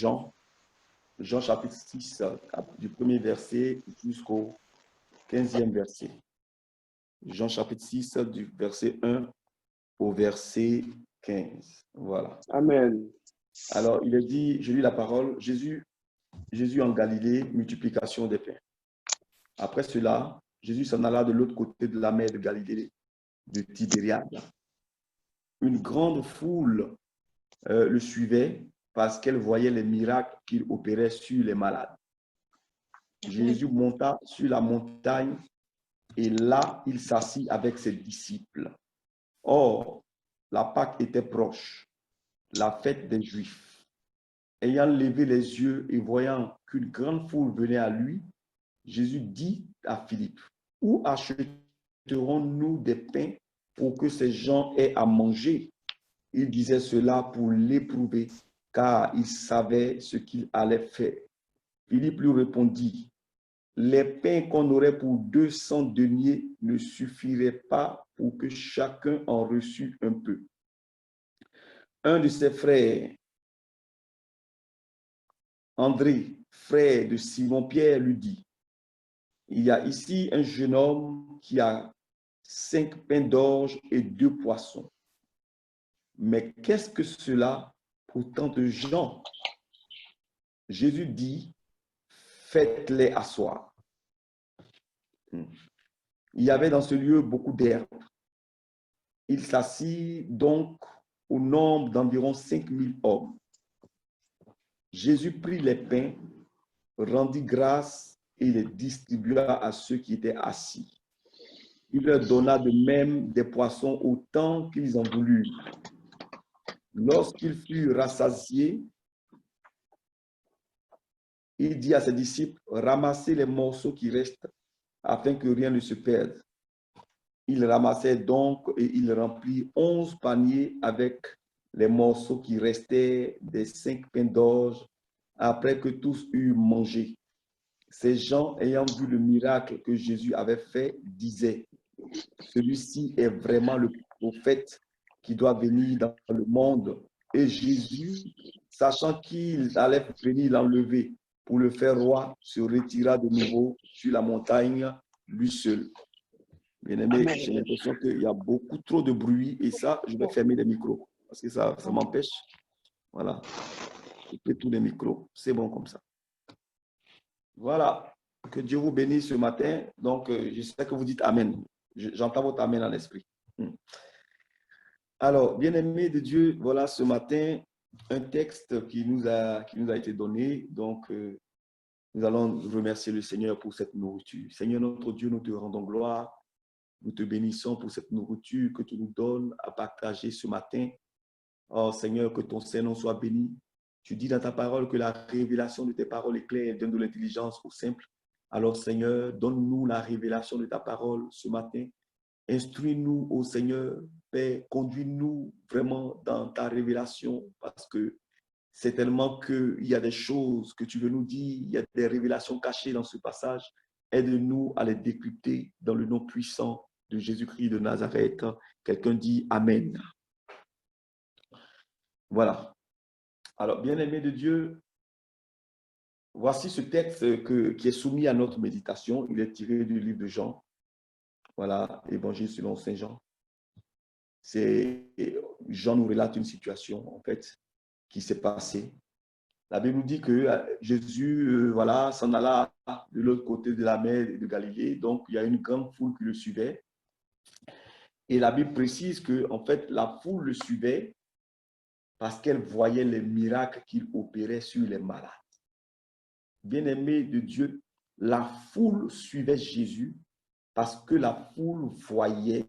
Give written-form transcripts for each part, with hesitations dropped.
Jean, Jean chapitre 6, du premier verset jusqu'au 15e verset. Jean chapitre 6, du verset 1 au verset 15. Voilà. Amen. Alors, il est dit, je lis la parole, Jésus en Galilée, multiplication des pains. Après cela, Jésus s'en alla de l'autre côté de la mer de Galilée, de Tibériade. Une grande foule le suivait parce qu'elle voyait les miracles qu'il opérait sur les malades. Jésus monta sur la montagne et là, il s'assit avec ses disciples. Or, la Pâque était proche, la fête des Juifs. Ayant levé les yeux et voyant qu'une grande foule venait à lui, Jésus dit à Philippe, « Où achèterons-nous des pains pour que ces gens aient à manger ?» Il disait cela pour l'éprouver, car il savait ce qu'il allait faire. Philippe lui répondit, « Les pains qu'on aurait pour 200 deniers ne suffiraient pas pour que chacun en reçût un peu. » Un de ses frères, André, frère de Simon-Pierre, lui dit, « Il y a ici un jeune homme qui a 5 pains d'orge et 2 poissons. Mais qu'est-ce que cela pour tant de gens? » Jésus dit, « Faites-les asseoir. » Il y avait dans ce lieu beaucoup d'herbes. Il s'assit donc au nombre d'environ 5000 hommes. Jésus prit les pains, rendit grâce et les distribua à ceux qui étaient assis. Il leur donna de même des poissons autant qu'ils en voulurent. Lorsqu'ils furent rassasiés, il dit à ses disciples, ramassez les morceaux qui restent afin que rien ne se perde. Il ramassait donc et il remplit 11 paniers avec les morceaux qui restaient des 5 pains d'orge après que tous eurent mangé. Ces gens, ayant vu le miracle que Jésus avait fait, disaient, celui-ci est vraiment le prophète qui doit venir dans le monde. Et Jésus, sachant qu'il allait venir l'enlever pour le faire roi, se retira de nouveau sur la montagne, lui seul. Bien-aimé, j'ai l'impression qu'il y a beaucoup trop de bruit et ça, je vais fermer les micros parce que ça m'empêche. Voilà. Je peux tous les micros. C'est bon comme ça. Voilà. Que Dieu vous bénisse ce matin. Donc, j'espère que vous dites Amen. J'entends votre Amen en esprit. Alors, bien-aimé de Dieu, voilà ce matin un texte qui nous a été donné. Donc, nous allons remercier le Seigneur pour cette nourriture. Seigneur notre Dieu, nous te rendons gloire. Nous te bénissons pour cette nourriture que tu nous donnes à partager ce matin. Oh Seigneur, que ton Saint-Nom soit béni. Tu dis dans ta parole que la révélation de tes paroles est claire et donne de l'intelligence aux simples. Alors Seigneur, donne-nous la révélation de ta parole ce matin. Instruis-nous, ô Seigneur, Père, conduis-nous vraiment dans ta révélation parce que c'est tellement qu'il y a des choses que tu veux nous dire, il y a des révélations cachées dans ce passage. Aide-nous à les décrypter dans le nom puissant de Jésus-Christ de Nazareth. Quelqu'un dit Amen. Voilà. Alors, bien-aimé de Dieu, voici ce texte qui est soumis à notre méditation. Il est tiré du livre de Jean. Voilà, Évangile selon Saint Jean. Jean nous relate une situation, en fait, qui s'est passée. La Bible nous dit que Jésus, voilà, s'en alla de l'autre côté de la mer de Galilée. Donc, il y a une grande foule qui le suivait. Et la Bible précise que, en fait, la foule le suivait parce qu'elle voyait les miracles qu'il opérait sur les malades. Bien-aimé de Dieu, la foule suivait Jésus parce que la foule voyait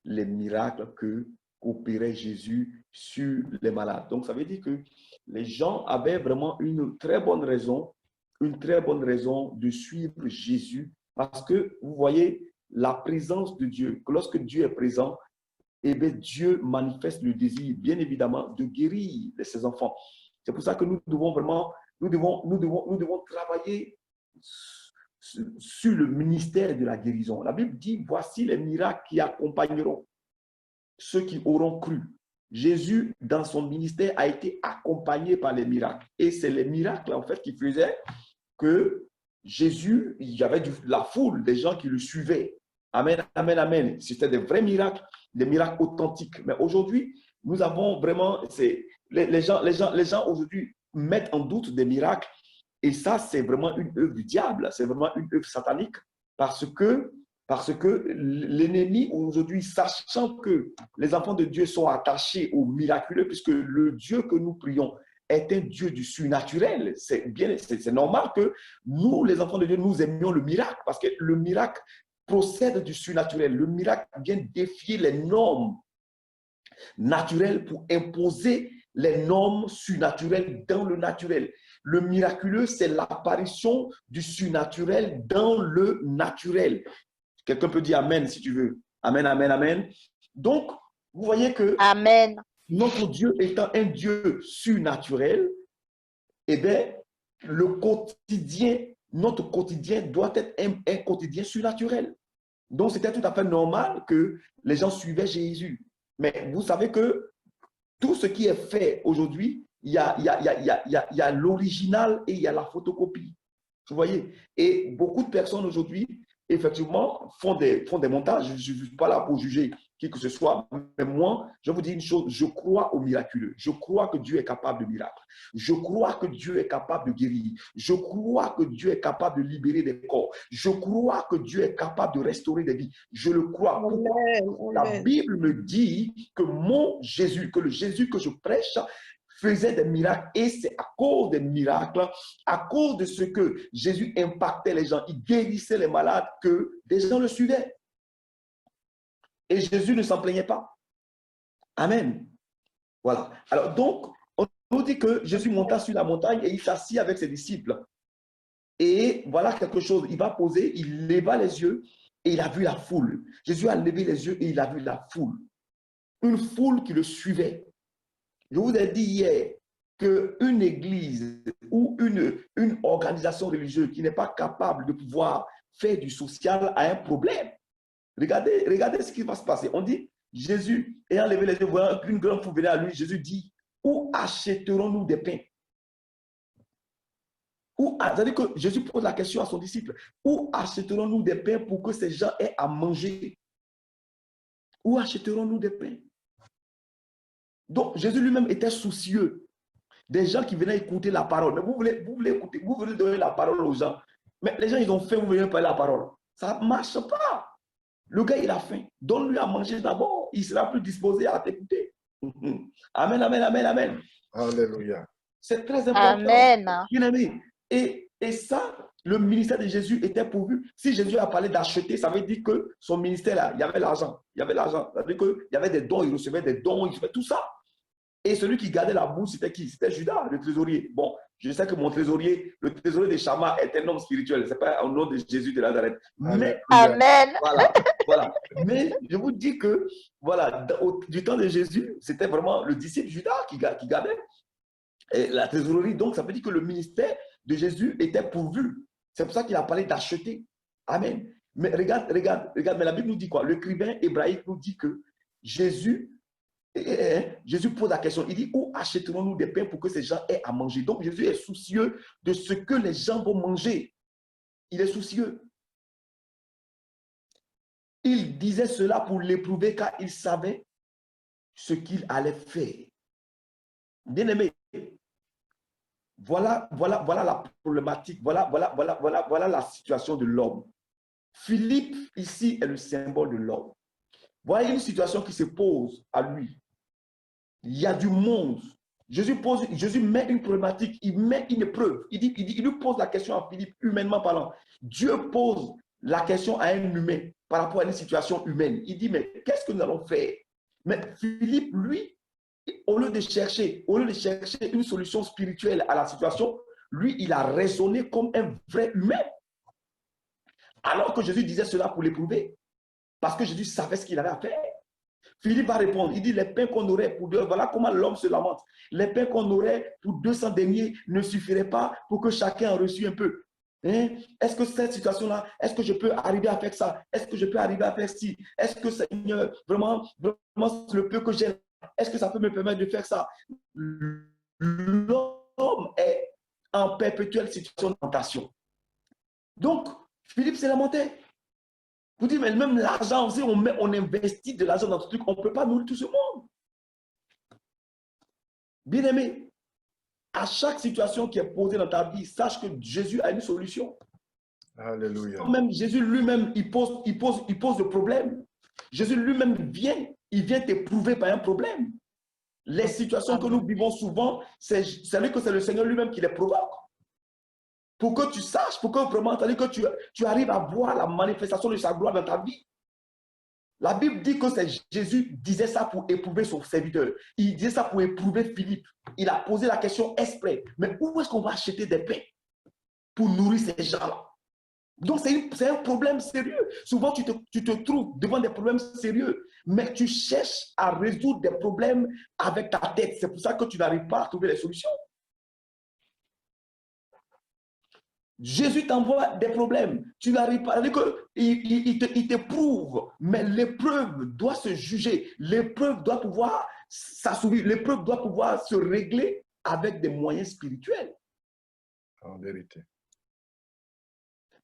les miracles que opérait Jésus sur les malades. Donc, ça veut dire que les gens avaient vraiment une très bonne raison de suivre Jésus parce que, vous voyez, la présence de Dieu, que lorsque Dieu est présent, eh bien, Dieu manifeste le désir, bien évidemment, de guérir ses enfants. C'est pour ça que nous devons vraiment, nous devons travailler sur le ministère de la guérison. La Bible dit, voici les miracles qui accompagneront ceux qui auront cru. Jésus, dans son ministère, a été accompagné par les miracles. Et c'est les miracles, en fait, qui faisaient que Jésus, il y avait la foule, des gens qui le suivaient. Amen, amen, amen. C'était des vrais miracles, des miracles authentiques. Mais aujourd'hui, nous avons vraiment, les gens aujourd'hui mettent en doute des miracles. Et ça, c'est vraiment une œuvre du diable, c'est vraiment une œuvre satanique parce que, l'ennemi aujourd'hui, sachant que les enfants de Dieu sont attachés au miraculeux, puisque le Dieu que nous prions est un Dieu du surnaturel, c'est normal que nous, les enfants de Dieu, nous aimions le miracle parce que le miracle procède du surnaturel. Le miracle vient défier les normes naturelles pour imposer les normes surnaturelles dans le naturel. Le miraculeux, c'est l'apparition du surnaturel dans le naturel. Quelqu'un peut dire Amen si tu veux. Amen, amen, amen. Donc, vous voyez que Amen. Notre Dieu étant un Dieu surnaturel, eh bien, notre quotidien doit être un quotidien surnaturel. Donc, c'était tout à fait normal que les gens suivaient Jésus. Mais vous savez que tout ce qui est fait aujourd'hui, il y a l'original et il y a la photocopie. Vous voyez? Et beaucoup de personnes aujourd'hui, effectivement, font des montages. Je ne suis pas là pour juger qui que ce soit, mais moi, je vous dis une chose, je crois au miraculeux. Je crois que Dieu est capable de miracles. Je crois que Dieu est capable de guérir. Je crois que Dieu est capable de libérer des corps. Je crois que Dieu est capable de restaurer des vies. Je le crois. Pourquoi? La Bible me dit que mon Jésus, que le Jésus que je prêche, faisait des miracles et c'est à cause des miracles, à cause de ce que Jésus impactait les gens, il guérissait les malades, que des gens le suivaient. Et Jésus ne s'en plaignait pas. Amen. Voilà. Alors donc, on nous dit que Jésus monta sur la montagne et il s'assit avec ses disciples. Et voilà quelque chose, il va poser, il leva les yeux et il a vu la foule. Jésus a levé les yeux et il a vu la foule. Une foule qui le suivait. Je vous ai dit hier qu'une église ou une organisation religieuse qui n'est pas capable de pouvoir faire du social a un problème. Regardez ce qui va se passer. On dit, Jésus, ayant levé les yeux, voyant qu'une grande foule venait à lui, Jésus dit, où achèterons-nous des pains? C'est-à-dire que Jésus pose la question à son disciple, où achèterons-nous des pains pour que ces gens aient à manger? Où achèterons-nous des pains? Donc, Jésus lui-même était soucieux des gens qui venaient écouter la parole. Mais vous voulez écouter, vous voulez donner la parole aux gens. Mais les gens, ils ont faim, vous venez parler la parole. Ça ne marche pas. Le gars, il a faim. Donne-lui à manger d'abord. Il sera plus disposé à t'écouter. Amen, amen, amen, amen. Alléluia. C'est très important. Amen. Bien-aimé. Et ça, le ministère de Jésus était pourvu. Si Jésus a parlé d'acheter, ça veut dire que son ministère, là, il y avait l'argent. Il y avait l'argent. Ça veut dire qu'il y avait des dons, il recevait des dons, il recevait tout ça. Et celui qui gardait la bourse, c'était qui? C'était Judas, le trésorier. Bon, je sais que mon trésorier, le trésorier de Chama est un homme spirituel. Ce n'est pas au nom de Jésus de Nazareth. Mais, Amen. voilà. Mais je vous dis que, voilà, du temps de Jésus, c'était vraiment le disciple Judas qui gardait la trésorerie. Donc, ça veut dire que le ministère de Jésus était pourvu. C'est pour ça qu'il a parlé d'acheter. Amen. Mais regarde, mais la Bible nous dit quoi? L'écrivain hébraïque nous dit que Jésus pose la question, il dit, où achèterons-nous des pains pour que ces gens aient à manger? Donc Jésus est soucieux de ce que les gens vont manger. Il est soucieux. Il disait cela pour l'éprouver car il savait ce qu'il allait faire. Bien-aimé, voilà la problématique, voilà la situation de l'homme. Philippe, ici, est le symbole de l'homme. Voilà une situation qui se pose à lui. Il y a du monde. Jésus met une problématique, il met une épreuve. Il lui pose la question à Philippe, humainement parlant. Dieu pose la question à un humain par rapport à une situation humaine. Il dit, mais qu'est-ce que nous allons faire? Mais Philippe, lui, au lieu de chercher une solution spirituelle à la situation, lui, il a raisonné comme un vrai humain. Alors que Jésus disait cela pour l'éprouver. Parce que Jésus savait ce qu'il avait à faire. Philippe va répondre, il dit, les pains qu'on aurait pour deux, voilà comment l'homme se lamente. Les pains qu'on aurait pour 200 deniers ne suffiraient pas pour que chacun en reçût un peu. Hein? Est-ce que cette situation-là, est-ce que je peux arriver à faire ça? Est-ce que je peux arriver à faire ci? Est-ce que Seigneur, vraiment, le peu que j'ai, Est-ce que ça peut me permettre de faire ça? L'homme est en perpétuelle situation de tentation. Donc, Philippe s'est lamenté. Vous dites, mais même l'argent, on investit de l'argent dans ce truc, on ne peut pas nourrir tout ce monde. Bien-aimé, à chaque situation qui est posée dans ta vie, sache que Jésus a une solution. Alléluia. Même Jésus lui-même, il pose le problème. Jésus lui-même il vient t'éprouver par un problème. Les situations que nous vivons souvent, c'est le Seigneur lui-même qui les provoque. Pour que tu saches, pour que vraiment, que tu arrives à voir la manifestation de sa gloire dans ta vie. La Bible dit que Jésus disait ça pour éprouver son serviteur. Il disait ça pour éprouver Philippe. Il a posé la question exprès. Mais où est-ce qu'on va acheter des pains pour nourrir ces gens-là? Donc, c'est un problème sérieux. Souvent, tu te trouves devant des problèmes sérieux, mais tu cherches à résoudre des problèmes avec ta tête. C'est pour ça que tu n'arrives pas à trouver les solutions. Jésus t'envoie des problèmes. Tu n'arrives pas. Il t'éprouve, mais l'épreuve doit se juger. L'épreuve doit pouvoir s'assouvir. L'épreuve doit pouvoir se régler avec des moyens spirituels. En vérité.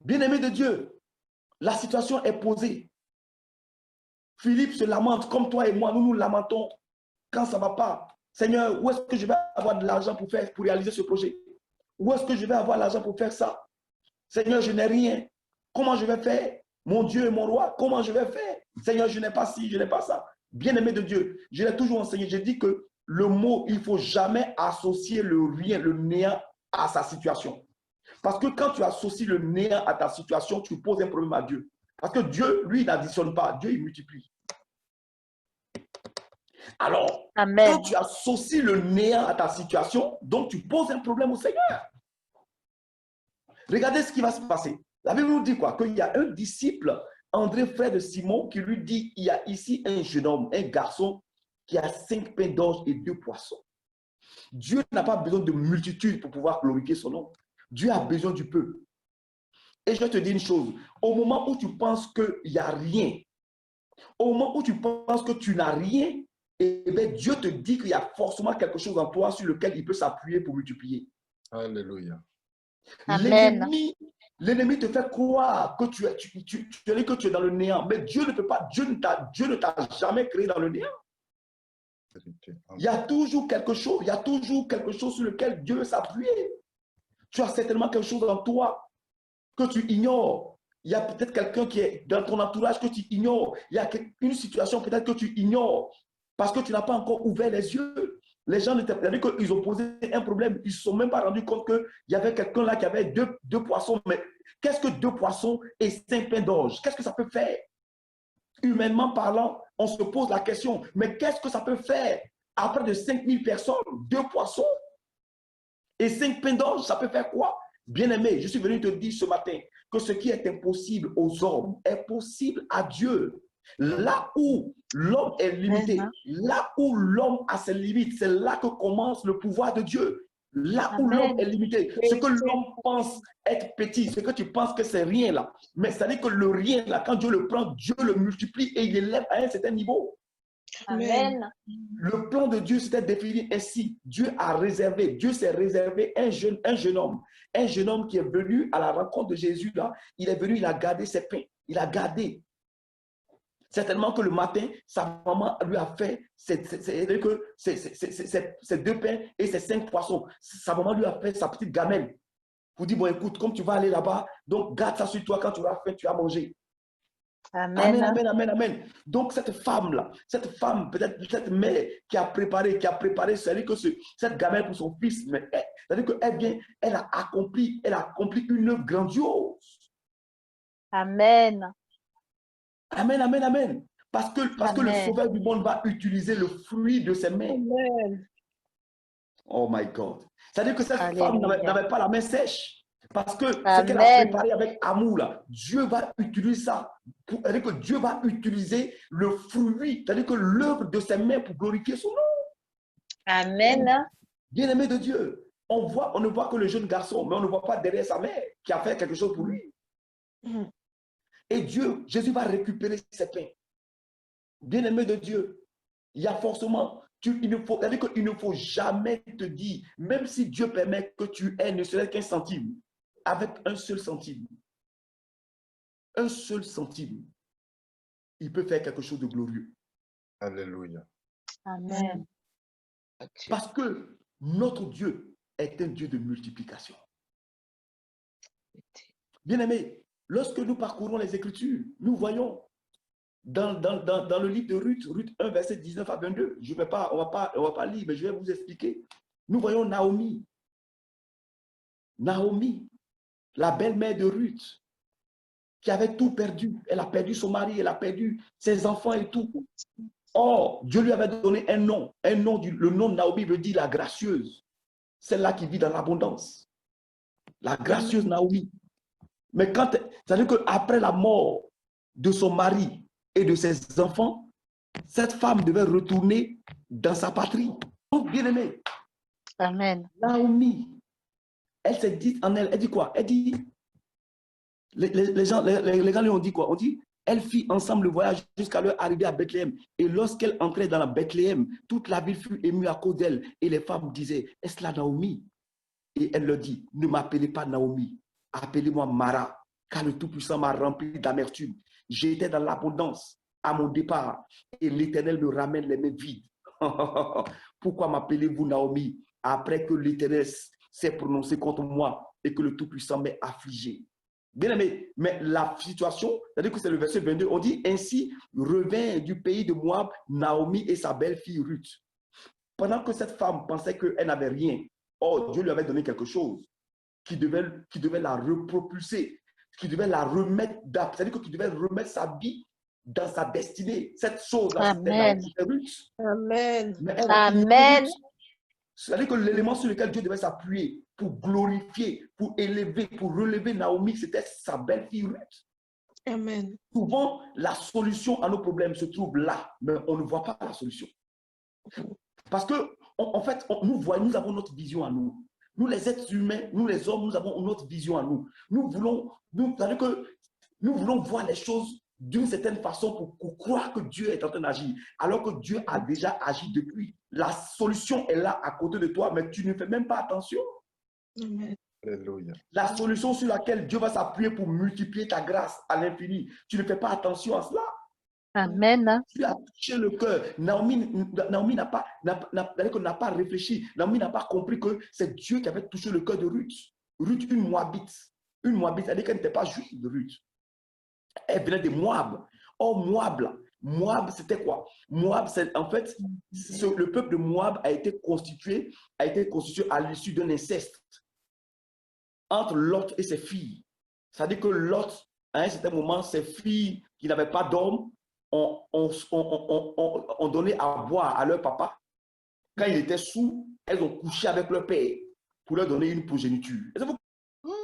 Bien-aimé de Dieu, la situation est posée. Philippe se lamente comme toi et moi, nous nous lamentons quand ça ne va pas. Seigneur, où est-ce que je vais avoir de l'argent pour réaliser ce projet? Où est-ce que je vais avoir l'argent pour faire ça? Seigneur, je n'ai rien. Comment je vais faire? Mon Dieu et mon roi, comment je vais faire? Seigneur, je n'ai pas ci, je n'ai pas ça. Bien-aimé de Dieu, je l'ai toujours enseigné. J'ai dit que le mot, il ne faut jamais associer le rien, le néant à sa situation. Parce que quand tu associes le néant à ta situation, tu poses un problème à Dieu. Parce que Dieu, lui, il n'additionne pas. Dieu, il multiplie. Alors, Amen. quand tu associes le néant à ta situation, donc tu poses un problème au Seigneur. Regardez ce qui va se passer. La Bible nous dit quoi? Qu'il y a un disciple, André, frère de Simon, qui lui dit, il y a ici un jeune homme, un garçon, qui a 5 pains d'orge et 2 poissons. Dieu n'a pas besoin de multitude pour pouvoir glorifier son nom. Dieu a besoin du peu. Et je vais te dire une chose. Au moment où tu penses qu'il n'y a rien, au moment où tu penses que tu n'as rien, eh bien, Dieu te dit qu'il y a forcément quelque chose en toi sur lequel il peut s'appuyer pour multiplier. Alléluia. L'ennemi te fait croire que tu es dans le néant. Mais Dieu ne peut pas, Dieu ne t'a jamais créé dans le néant. Il y a toujours quelque chose sur lequel Dieu veut s'appuyer. Tu as certainement quelque chose en toi que tu ignores. Il y a peut-être quelqu'un qui est dans ton entourage que tu ignores. Il y a une situation peut-être que tu ignores parce que tu n'as pas encore ouvert les yeux. Les gens ne t'ont pas qu'ils ont posé un problème. Ils ne se sont même pas rendus compte qu'il y avait quelqu'un là qui avait deux poissons. Mais qu'est-ce que 2 poissons et 5 pains d'orge? Qu'est-ce que ça peut faire? Humainement parlant, on se pose la question, mais qu'est-ce que ça peut faire? Après de 5000 personnes, 2 poissons et 5 pains d'orge, ça peut faire quoi? Bien-aimé, je suis venu te dire ce matin que ce qui est impossible aux hommes est possible à Dieu. Là où l'homme est limité, là où l'homme a ses limites, c'est là que commence le pouvoir de Dieu. Là où l'homme est limité, ce que l'homme pense être petit, ce que tu penses que c'est rien là, mais ça veut dire que le rien là, quand Dieu le prend, Dieu le multiplie et il élève à un certain niveau. Amen. Le plan de Dieu s'était défini ainsi. Dieu s'est réservé un jeune homme qui est venu à la rencontre de Jésus là. Il est venu, il a gardé ses pains, il a gardé. Certainement que le matin, sa maman lui a fait ces 2 pains et ces 5 poissons. Sa maman lui a fait sa petite gamelle. Vous dit, bon, écoute, comme tu vas aller là-bas, donc garde ça sur toi quand tu auras faim, tu as mangé. Amen. Amen, amen, amen. Donc, cette femme-là, peut-être cette mère qui a préparé, c'est-à-dire que cette gamelle pour son fils, mais c'est-à-dire elle a accompli une œuvre grandiose. Amen. Amen, amen, amen. Parce que le Sauveur du monde va utiliser le fruit de ses mains. Amen. Oh my God. C'est-à-dire que cette femme n'avait pas la main sèche. Parce que ce qu'elle a préparé avec amour, là, Dieu va utiliser ça. C'est-à-dire que Dieu va utiliser le fruit, c'est-à-dire que l'œuvre de ses mains pour glorifier son nom. Amen. Bien-aimé de Dieu, on ne voit que le jeune garçon, mais on ne voit pas derrière sa mère qui a fait quelque chose pour lui. Et Jésus va récupérer ses pains. Bien-aimé de Dieu, il y a forcément C'est-à-dire qu'il ne faut jamais te dire, même si Dieu permet que tu aies ne serait qu'un centime, avec un seul centime, il peut faire quelque chose de glorieux. Alléluia. Amen. Parce que notre Dieu est un Dieu de multiplication. Bien-aimés, lorsque nous parcourons les Écritures, nous voyons dans le livre de Ruth, Ruth 1, verset 19 à 22, on ne va pas lire, mais je vais vous expliquer. Nous voyons Naomi, la belle-mère de Ruth, qui avait tout perdu. Elle a perdu son mari, elle a perdu ses enfants et tout. Or, Dieu lui avait donné un nom. Le nom de Naomi veut dire la gracieuse. Celle-là qui vit dans l'abondance. La gracieuse Naomi. Mais c'est-à-dire qu'après la mort de son mari et de ses enfants, cette femme devait retourner dans sa patrie. Donc, bien aimé, Amen. Naomi, elle s'est dit en elle, elle dit quoi? Elle dit, les gens lui ont dit quoi? On dit, elle fit ensemble le voyage jusqu'à leur arrivée à Bethléem. Et lorsqu'elle entrait dans la Bethléem, toute la ville fut émue à cause d'elle. Et les femmes disaient, est-ce la Naomi? Et elle leur dit, ne m'appelez pas Naomi, appelez-moi Mara, car le Tout-Puissant m'a rempli d'amertume. J'étais dans l'abondance à mon départ, et l'Éternel me ramène les mains vides. Pourquoi m'appelez-vous Naomi, après que l'Éternel s'est prononcé contre moi et que le Tout-Puissant m'est affligé? Bien aimé, mais la situation, c'est-à-dire que c'est le verset 22, on dit, ainsi revint du pays de Moab Naomi et sa belle-fille Ruth. Pendant que cette femme pensait qu'elle n'avait rien, or Dieu lui avait donné quelque chose qui devait la repropulser, qui devait la remettre, c'est-à-dire qu'il devait remettre sa vie dans sa destinée. Cette chose-là, c'était Ruth. Amen. Mais elle Amen. c'est-à-dire que l'élément sur lequel Dieu devait s'appuyer pour glorifier, pour élever, pour relever Naomi, c'était sa belle-fille Ruth. Amen. Souvent, la solution à nos problèmes se trouve là, mais on ne voit pas la solution. Parce que, en fait, nous avons notre vision à nous. Nous, les êtres humains, nous, les hommes, nous avons notre vision à nous. Nous voulons voir les choses d'une certaine façon pour croire que Dieu est en train d'agir, alors que Dieu a déjà agi depuis. La solution est là à côté de toi, mais tu ne fais même pas attention. Amen. Alléluia. La solution sur laquelle Dieu va s'appuyer pour multiplier ta grâce à l'infini, tu ne fais pas attention à cela. Amen. Tu as touché le cœur. Naomi n'a pas réfléchi. Naomi n'a pas compris que c'est Dieu qui avait touché le cœur de Ruth. Ruth, une Moabite. Une Moabite, c'est-à-dire qu'elle n'était pas juive de Ruth. Elle venait de Moab. Or, Moab, c'était quoi? Moab, c'est en fait, le peuple de Moab a été constitué à l'issue d'un inceste entre Lot et ses filles. C'est-à-dire que Lot, à un certain moment, ses filles qui n'avaient pas d'homme, ont donné à boire à leur papa. Quand il était sous, elles ont couché avec leur père pour leur donner une progéniture. Est-ce que vous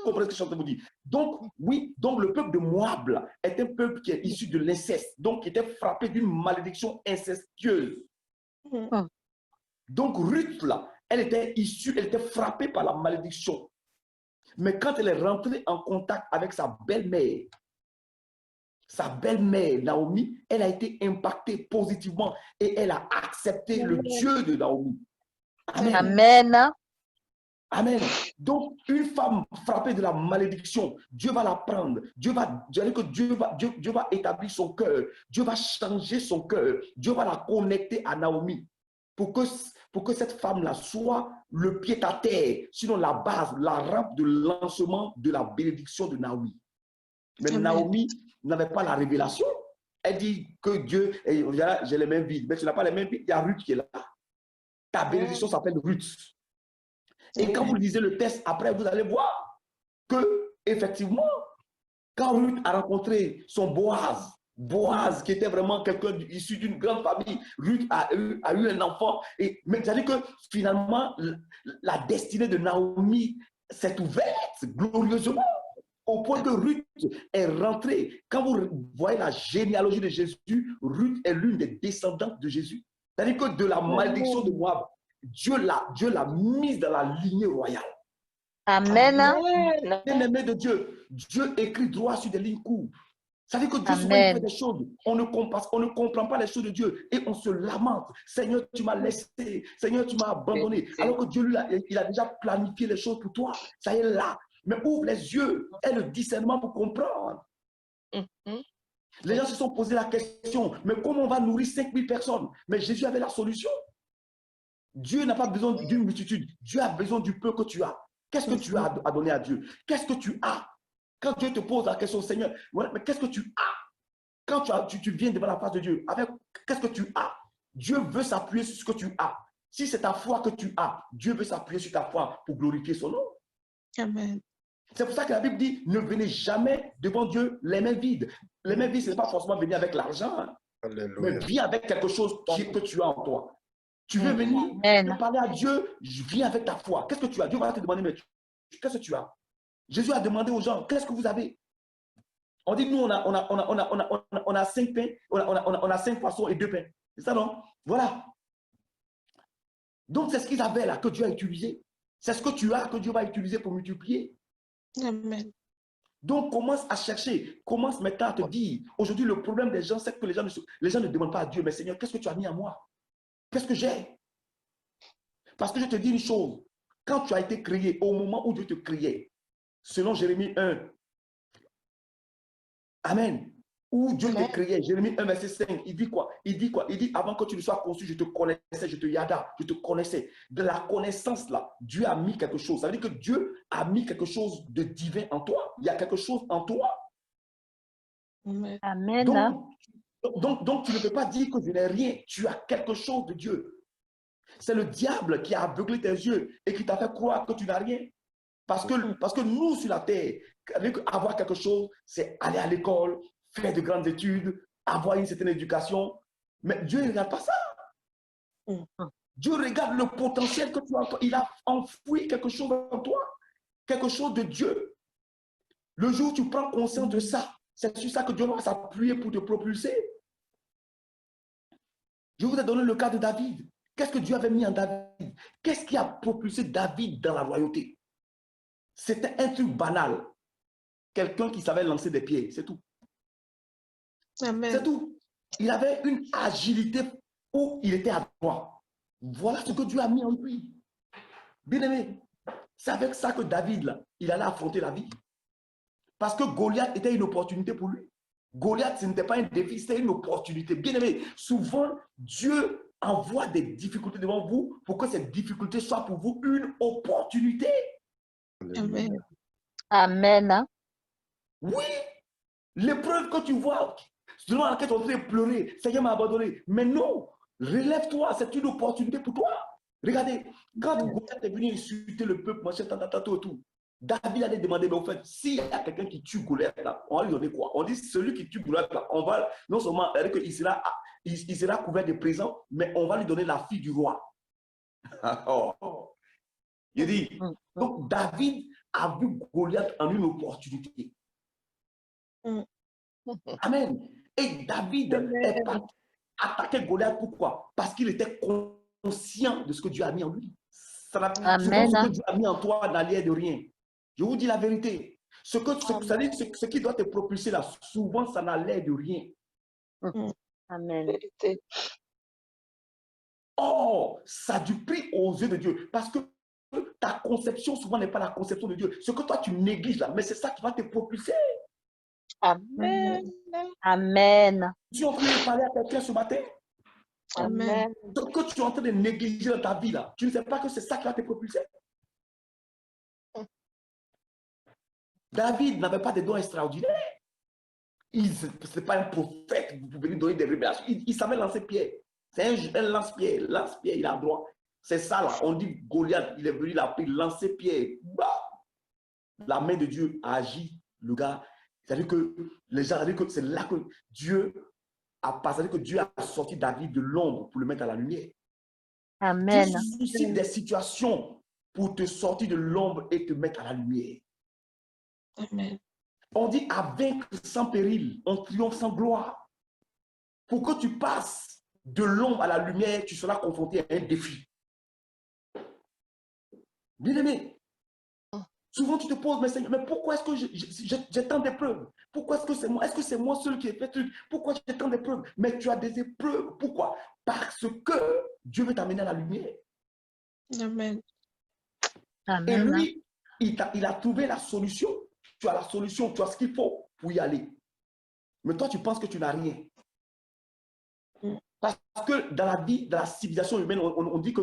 comprenez ce que je suis en train de vous dire? Donc, oui, donc le peuple de Moab là, est un peuple qui est issu de l'inceste, donc qui était frappé d'une malédiction incestueuse. Donc, Ruth là, elle était frappée par la malédiction. Mais quand elle est rentrée en contact avec sa belle-mère, Naomi, elle a été impactée positivement et elle a accepté le Dieu de Naomi. Amen. Amen. Amen. Donc, une femme frappée de la malédiction, Dieu va la prendre. Dieu va établir son cœur. Dieu va changer son cœur. Dieu va la connecter à Naomi pour que cette femme-là soit le pied à terre, sinon la base, la rampe de lancement de la bénédiction de Naomi. Mais Amen. Naomi n'avait pas la révélation. Elle dit que Dieu, j'ai les mains vides. Mais tu n'as pas les mains vides, il y a Ruth qui est là. Ta bénédiction s'appelle Ruth. Et quand vous lisez le texte, après, vous allez voir que, effectivement, quand Ruth a rencontré son Boaz, qui était vraiment quelqu'un issu d'une grande famille, Ruth a eu un enfant. Mais c'est-à-dire que, finalement, la destinée de Naomi s'est ouverte glorieusement. Au point que Ruth est rentrée. Quand vous voyez la généalogie de Jésus, Ruth est l'une des descendantes de Jésus. C'est-à-dire que de la malédiction de Moab, Dieu l'a mise dans la lignée royale. Amen. Bien-aimé de Dieu, Dieu écrit droit sur des lignes courbes. Ça veut dire que Dieu souvent il fait Amen. des choses. On ne comprend pas les choses de Dieu et on se lamente. Seigneur, tu m'as laissé. Seigneur, tu m'as abandonné. Alors que Dieu, lui, il a déjà planifié les choses pour toi. Ça y est là. Mais ouvre les yeux et le discernement pour comprendre. Les gens se sont posé la question, mais comment on va nourrir 5000 personnes? Mais Jésus avait la solution. Dieu n'a pas besoin d'une multitude. Dieu a besoin du peu que tu as. Qu'est-ce que tu as à donner à Dieu? Qu'est-ce que tu as? Quand Dieu te pose la question, Seigneur, voilà, mais qu'est-ce que tu as? Quand tu viens devant la face de Dieu, avec qu'est-ce que tu as? Dieu veut s'appuyer sur ce que tu as. Si c'est ta foi que tu as, Dieu veut s'appuyer sur ta foi pour glorifier son nom. Amen. C'est pour ça que la Bible dit, ne venez jamais devant Dieu les mains vides. Les mains vides, ce n'est pas forcément venir avec l'argent, hein, mais Alléluia. viens avec quelque chose que tu as en toi. Tu veux venir, Amen. tu veux parler à Dieu, je viens avec ta foi. Qu'est-ce que tu as? Dieu va te demander, mais qu'est-ce que tu as? Jésus a demandé aux gens, qu'est-ce que vous avez? On dit, nous, on a 5 pains, on a 5 poissons et 2 pains. C'est ça, non? Voilà. Donc, c'est ce qu'ils avaient là, que Dieu a utilisé. C'est ce que tu as, que Dieu va utiliser pour multiplier. Amen. Donc, commence à chercher. Commence maintenant à te dire. Aujourd'hui, le problème des gens, c'est que les gens ne demandent pas à Dieu, mais Seigneur, qu'est-ce que tu as mis à moi? Qu'est-ce que j'ai? Parce que je te dis une chose. Quand tu as été créé, au moment où Dieu te créait, selon Jérémie 1, Amen. Où Dieu te créait, Jérémie 1, verset 5, il dit quoi? Il dit, avant que tu ne sois conçu, je te connaissais, je te yada, je te connaissais. De la connaissance là, Dieu a mis quelque chose. Ça veut dire que Dieu a mis quelque chose de divin en toi. Il y a quelque chose en toi. Amen. Amen. Donc tu ne peux pas dire que je n'ai rien. Tu as quelque chose de Dieu. C'est le diable qui a aveuglé tes yeux et qui t'a fait croire que tu n'as rien. Parce que nous, sur la terre, avoir quelque chose, c'est aller à l'école, faire de grandes études, avoir une certaine éducation. Mais Dieu ne regarde pas ça. Dieu regarde le potentiel que tu as en toi. Il a enfoui quelque chose en toi, quelque chose de Dieu. Le jour où tu prends conscience de ça, c'est sur ça que Dieu va s'appuyer pour te propulser. Je vous ai donné le cas de David. Qu'est-ce que Dieu avait mis en David? Qu'est-ce qui a propulsé David dans la royauté? C'était un truc banal. Quelqu'un qui savait lancer des pieds, c'est tout. Amen. C'est tout. Il avait une agilité où il était à droit. Voilà ce que Dieu a mis en lui. Bien aimé, c'est avec ça que David, là, il allait affronter la vie. Parce que Goliath était une opportunité pour lui. Goliath, ce n'était pas un défi, c'était une opportunité. Bien aimé, souvent, Dieu envoie des difficultés devant vous pour que ces difficultés soient pour vous une opportunité. Amen. Amen. Oui, l'épreuve que tu vois, selon laquelle tu es en train de pleurer, Seigneur m'a abandonné. Mais non, relève-toi, c'est une opportunité pour toi. Regardez, quand Goliath est venu insulter le peuple, machin, et tout, David allait demander, mais au fait, s'il y a quelqu'un qui tue Goliath, là, on va lui donner quoi? On dit, celui qui tue Goliath, là, on va, non seulement, il sera couvert de présents, mais on va lui donner la fille du roi. Oh. Il dit, donc David a vu Goliath en une opportunité. Amen. Et David est parti attaquer Goliath. Pourquoi? Parce qu'il était conscient de ce que Dieu a mis en lui. Souvent, ce que Dieu a mis en toi n'allait de rien. Je vous dis la vérité. Ce qui doit te propulser là, souvent, ça n'allait de rien. Amen. Oh, ça a du prix aux yeux de Dieu. Parce que ta conception, souvent, n'est pas la conception de Dieu. Ce que toi, tu négliges là, mais c'est ça qui va te propulser. Amen. Amen. Tu es en train de parler à quelqu'un ce matin. Amen. Ce que tu es en train de négliger dans ta vie là, tu ne sais pas que c'est ça qui va te propulser. David n'avait pas de dons extraordinaires. Ce n'est pas un prophète pour venir donner des révélations. Il savait lancer pierre. C'est un lance-pierre. Lance-pierre, il a droit. C'est ça là. On dit Goliath, il est venu là, il lancer pierre. Bah! La main de Dieu a agi. Le gars, c'est-à-dire que les gens, c'est là que Dieu a passé, que Dieu a sorti David de l'ombre pour le mettre à la lumière. Amen. Dieu suscite des situations pour te sortir de l'ombre et te mettre à la lumière. Amen. On dit à vaincre sans péril, on triomphe sans gloire. Pour que tu passes de l'ombre à la lumière, tu seras confronté à un défi. Bien aimé, Souvent, tu te poses, mais Seigneur, mais pourquoi est-ce que j'ai tant d'épreuves? Pourquoi est-ce que c'est moi? Est-ce que c'est moi seul qui ai fait truc? Pourquoi j'ai tant d'épreuves? Mais tu as des épreuves. Pourquoi? Parce que Dieu veut t'amener à la lumière. Amen. Et Amen. lui, il a trouvé la solution. Tu as la solution, tu as ce qu'il faut pour y aller. Mais toi, tu penses que tu n'as rien. Parce que dans la vie, dans la civilisation humaine, on dit que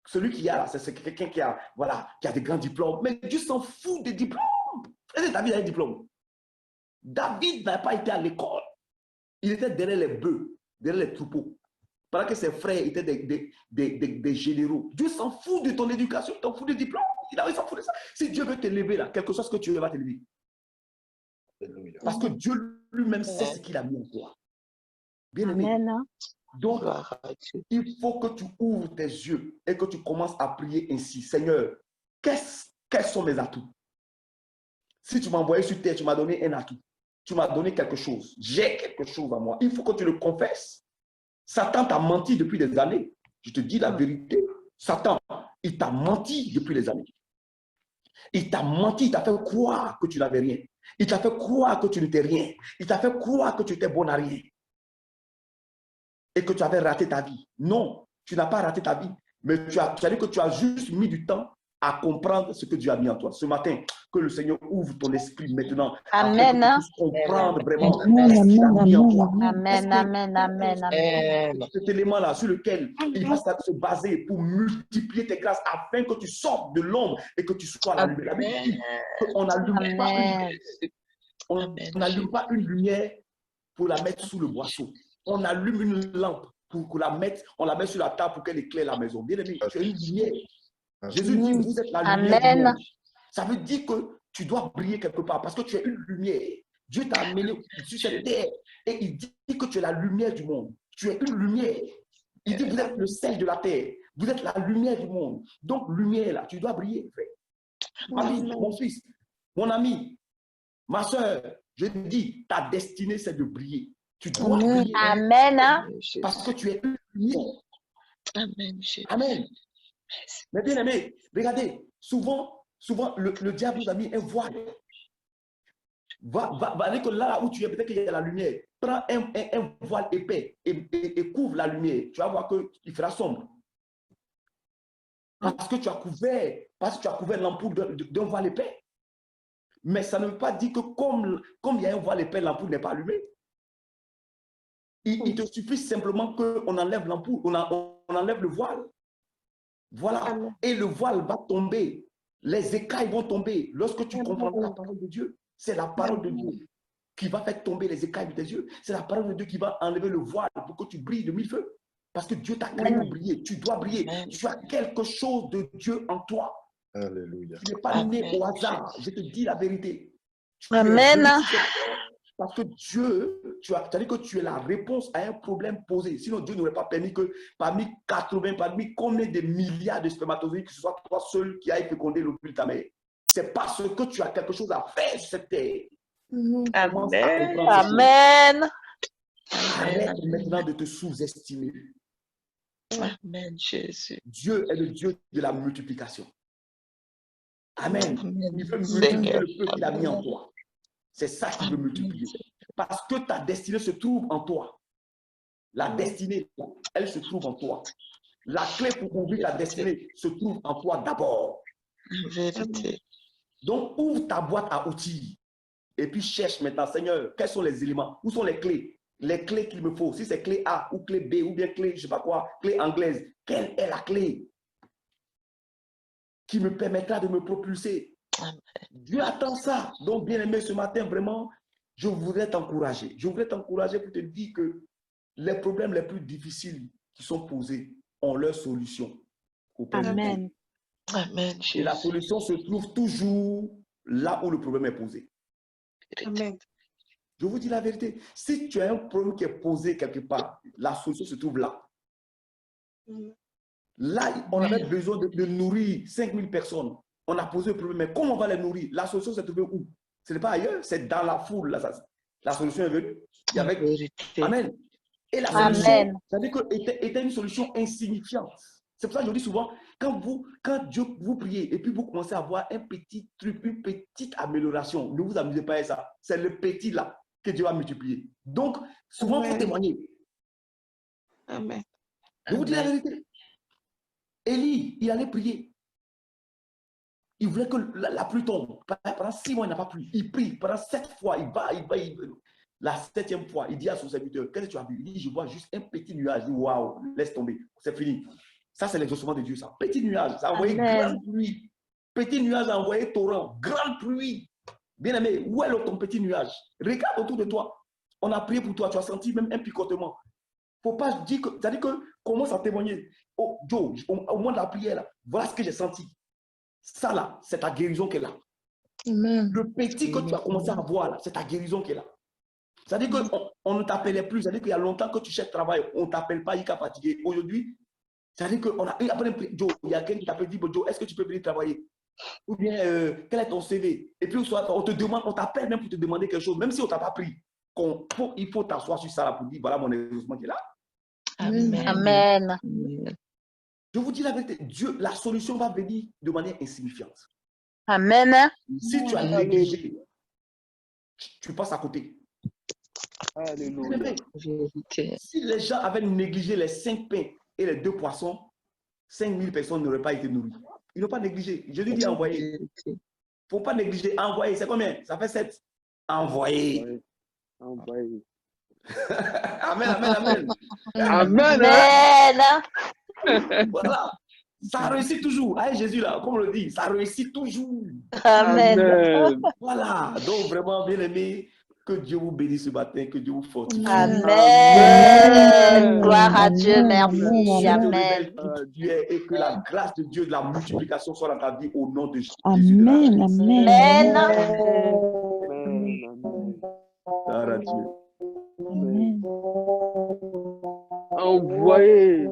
celui qui a là, c'est quelqu'un qui a, voilà, qui a des grands diplômes. Mais Dieu s'en fout des diplômes. Est-ce que David a un diplôme? David n'a pas été à l'école. Il était derrière les bœufs, derrière les troupeaux. Pendant que ses frères étaient des généraux. Dieu s'en fout de ton éducation, il s'en fout des diplômes. Il s'en fout de ça. Si Dieu veut t'élever là, quelque chose que tu veux, il va t'élever. Alléluia. Parce que Dieu lui-même sait ce qu'il a mis en toi. Bien aimé. Amen. Donc, Gloire à Dieu. il faut que tu ouvres tes yeux et que tu commences à prier ainsi. Seigneur, quels sont mes atouts? Si tu m'as envoyé sur terre, tu m'as donné un atout. Tu m'as donné quelque chose. J'ai quelque chose à moi. Il faut que tu le confesses. Satan t'a menti depuis des années. Je te dis la vérité. Satan, il t'a menti depuis des années. Il t'a menti, il t'a fait croire que tu n'avais rien. Il t'a fait croire que tu n'étais rien. Il t'a fait croire que tu étais bon à rien. Et que tu avais raté ta vie. Non, tu n'as pas raté ta vie. Mais tu as dit que tu as juste mis du temps à comprendre ce que Dieu a mis en toi. Ce matin, que le Seigneur ouvre ton esprit maintenant. Amen. Afin que tu puisses comprendre vraiment Amen, ce qu'il a amen, mis en amen, toi. amen. Amen. Amen. Amen. Amen. Cet élément-là sur lequel il va se baser pour multiplier tes grâces afin que tu sortes de l'ombre et que tu sois à la lumière. La Bible dit qu'on n'allume pas Amen. on n'allume pas une lumière pour la mettre sous le boisseau. On allume une lampe pour la mettre, on la met sur la table pour qu'elle éclaire la maison. Bien aimé, tu es une lumière. Jésus dit, vous êtes la lumière du Amen. monde. Ça veut dire que tu dois briller quelque part parce que tu es une lumière. Dieu t'a amené sur cette terre et il dit que tu es la lumière du monde. Tu es une lumière. Il dit, vous êtes le sel de la terre. Vous êtes la lumière du monde. Donc, lumière là, tu dois briller, frère. Ami, mon fils, mon ami, ma soeur, je te dis, ta destinée, c'est de briller. Tu dois briller. Amen. Parce que tu es une lumière. Amen. Jésus. Amen. Mais bien aimé, regardez, souvent le diable nous a mis un voile. Va aller que là où tu es, peut-être qu'il y a la lumière. Prends un voile épais et couvre la lumière. Tu vas voir qu'il fera sombre. Parce que tu as couvert l'ampoule d'un voile épais. Mais ça ne veut pas dire que comme il y a un voile épais, l'ampoule n'est pas allumée. Il te suffit simplement qu'on enlève l'ampoule, on enlève le voile. Voilà. Et le voile va tomber. Les écailles vont tomber. Lorsque tu comprends la parole de Dieu, c'est la parole de Dieu qui va faire tomber les écailles de tes yeux. C'est la parole de Dieu qui va enlever le voile pour que tu brilles de mille feux. Parce que Dieu t'a créé pour briller. Tu dois briller. Tu as quelque chose de Dieu en toi. Alléluia. Tu n'es pas né au hasard. Je te dis la vérité. Amen. Parce que Dieu, tu as dit que tu es la réponse à un problème posé. Sinon, Dieu n'aurait pas permis que parmi combien de milliards de spermatozoïdes, que ce soit toi seul qui aille féconder l'ovule de ta mère. C'est parce que tu as quelque chose à faire sur cette terre. Amen. Amen. Arrête maintenant de te sous-estimer. Amen, Jésus. Dieu est le Dieu de la multiplication. Amen. Amen. Il veut multiplier le peu qu'il a mis en toi. C'est ça qu'il veut multiplier. Parce que ta destinée se trouve en toi. La destinée, elle se trouve en toi. La clé pour ouvrir ta destinée se trouve en toi d'abord. Vérité. Donc, ouvre ta boîte à outils. Et puis, cherche maintenant, Seigneur, quels sont les éléments? Où sont les clés? Les clés qu'il me faut. Si c'est clé A ou clé B ou bien clé, je ne sais pas quoi, clé anglaise. Quelle est la clé qui me permettra de me propulser? Amen. Dieu attend ça. Donc, bien aimé, ce matin, vraiment, je voudrais t'encourager. Je voudrais t'encourager pour te dire que les problèmes les plus difficiles qui sont posés ont leur solution. Amen. Amen, Et la Jésus. solution se trouve toujours là où le problème est posé. Amen. Je vous dis la vérité. Si tu as un problème qui est posé quelque part, la solution se trouve là. Là, on avait besoin de nourrir 5000 personnes. On a posé le problème, mais comment on va les nourrir? La solution s'est trouvée où? Ce n'est pas ailleurs, c'est dans la foule. Là, la solution est venue. Il y avait... Amen. Et la solution, Amen. ça veut dire que était une solution insignifiante. C'est pour ça que je dis souvent, quand Dieu vous priez et puis vous commencez à avoir un petit truc, une petite amélioration, ne vous amusez pas à ça. C'est le petit là que Dieu va multiplier. Donc, souvent, il faut témoigner. Amen. Je vous dis la vérité. Élie, il allait prier. Il voulait que la pluie tombe. Pendant 6 mois, il n'a pas plu. Il prie. Pendant 7 fois, il va. La 7e fois, il dit à son serviteur, qu'est-ce que tu as vu? Il dit, je vois juste un petit nuage. Il dit, waouh, laisse tomber. C'est fini. Ça, c'est l'exaucement de Dieu, ça. Petit nuage, ça a envoyé grande pluie. Petit nuage a envoyé torrent. Grande pluie. Bien aimé, où est ton petit nuage? Regarde autour de toi. On a prié pour toi. Tu as senti même un picotement. Il ne faut pas dire que, c'est-à-dire que, commence à témoigner. Oh, Joe, au moment de la prière, là, voilà ce que j'ai senti. Ça, là, c'est ta guérison qui est là. Amen. Le petit que tu as commencé à voir, là, c'est ta guérison qui est là. C'est-à-dire qu'on ne t'appelait plus. C'est-à-dire qu'il y a longtemps que tu cherches travail, on ne t'appelle pas, il est fatigué. Aujourd'hui, c'est-à-dire qu'on a après Joe, il y a quelqu'un qui t'appelle, dit, Joe, est-ce que tu peux venir travailler? Ou bien, quel est ton CV? Et puis, on te demande, on t'appelle même pour te demander quelque chose, même si on ne t'a pas pris. Il faut t'asseoir sur ça là pour dire, voilà mon exaucement qui est là. Amen. Amen. Je vous dis la vérité, Dieu, la solution va venir de manière insignifiante. Amen. Si tu as négligé, tu passes à côté. Alléluia. Vérité. Si les gens avaient négligé les 5 pains et les 2 poissons, 5000 personnes n'auraient pas été nourries. Ils n'ont pas négligé. Jésus dit envoyer. Il ne faut pas négliger. Envoyer, c'est combien? Ça fait 7. Envoyer. Envoyé. Amen, amen, amen. Amen. Amen. Voilà. Ça réussit toujours. Ah, Jésus, là, comme on le dit, ça réussit toujours. Amen. Amen. Voilà. Donc, vraiment, bien aimé, que Dieu vous bénisse ce matin, que Dieu vous fortifie. Amen. Gloire à Dieu. Merci. Je te Amen. révèle qui tu es et que la grâce de Dieu, de la multiplication soit dans ta vie au nom de Jésus. Amen, amen. Amen. Amen. Gloire à Dieu. Amen. Envoyé.